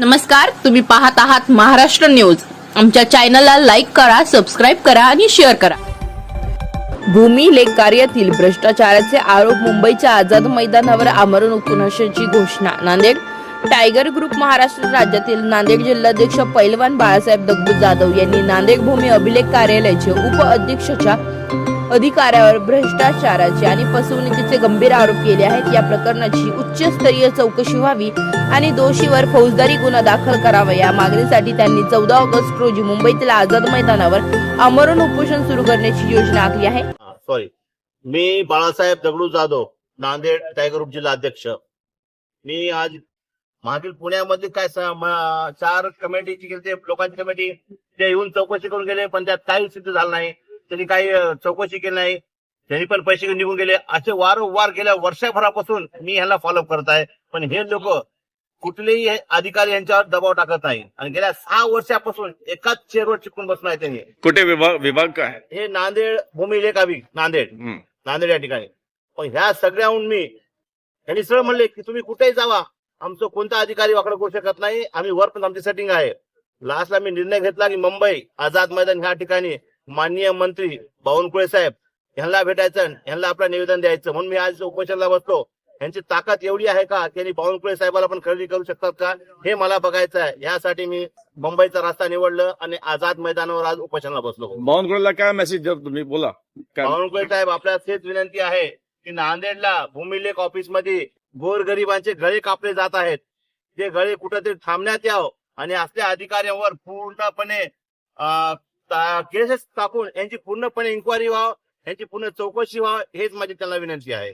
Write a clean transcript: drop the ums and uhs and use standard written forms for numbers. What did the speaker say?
नमस्कार, तुम्ही पाहत आहात महाराष्ट्र न्यूज। आमच्या चॅनलला लाईक करा, सबस्क्राईब करा आणि शेअर करा। भूमी लेख कार्यातील भ्रष्टाचाराचे आरोप, मुंबईच्या आझाद मैदानावर आमरण उपोषणाची घोषणा। नांदेड टायगर ग्रुप महाराष्ट्र राज्यातील नांदेड जिल्हाध्यक्ष पैलवान बाळासाहेब दगडू जाधव यांनी नांदेड भूमी अभिलेख कार्यालयाचे उप अधीक्षकाच्या अधिकाऱ्यावर भ्रष्टाचाराचे आणि फसवणुकीचे गंभीर आरोप केले आहेत। या प्रकरणाची उच्चस्तरीय चौकशी व्हावी आणि दोषीवर फौजदारी गुन्हा दाखल करावा, या मागणीसाठी त्यांनी 14 ऑगस्ट रोजी मुंबईतील आझाद मैदानावर आमरण उपोषण सुरू करण्याची योजना आखली आहे। मी बाळासाहेब दगडू जाधव, नांदेड टायगर ग्रुप जिल्हा अध्यक्ष। मी आज मागील पुण्यामध्ये काय 4 कमिटीची गेली, लोकांची कमिटी ते येऊन चौकशी करून गेले, पण त्यात काही सिद्ध झालं नाही। त्यांनी काही चौकशी केली नाही, त्यांनी पण पैसे निघून गेले। असे वारंवार गेल्या वर्षभरापासून मी ह्याला फॉलोअप करत आहे, पण हे लोक कुठलेही अधिकारी यांच्यावर दबाव टाकत नाही आणि गेल्या 6 वर्षापासून एकाच चेअरवर चिकून बसून आहे त्यांनी। कुठे विभाग काय? हे नांदेड भूमी लेख नांदेड या ठिकाणी। पण ह्या सगळ्याहून मी यांनी सरळ म्हणले की तुम्ही कुठेही जावा, आमचं कोणता अधिकारी वाकडं करू शकत नाही, आम्ही वर पण आमची सेटिंग आहे। लास्टला मी निर्णय घेतला की मुंबई आझाद मैदान ह्या ठिकाणी माननीय मंत्री बावनकुळे साहेब यांना भेटायचं, यांना आपलं निवेदन द्यायचं। म्हणून मी आज उपोषणाला बसलो। यांची ताकद एवढी आहे का त्यांनी बावनकुळे साहेबाला पण खरेदी करू शकतात का, हे मला बघायचं आहे। यासाठी मी मुंबईचा रस्ता निवडलं आणि आझाद मैदानावर आज उपोषणाला बसलो। बावनकुळेला काय मेसेज द्या तुम्ही, बोला। बावनकुळे साहेब, आपल्याला तेच विनंती आहे की नांदेडला भूमी लेख ऑफिस मध्ये गोरगरिबांचे गळे कापले जात आहेत, ते गळे कुठेतरी थांबण्यात यावं आणि असल्या अधिकाऱ्यांवर पूर्णपणे केसेस टाकून यांची पूर्णपणे इन्क्वायरी व्हावं, यांची पूर्ण चौकशी व्हावं, हेच माझी त्यांना विनंती आहे।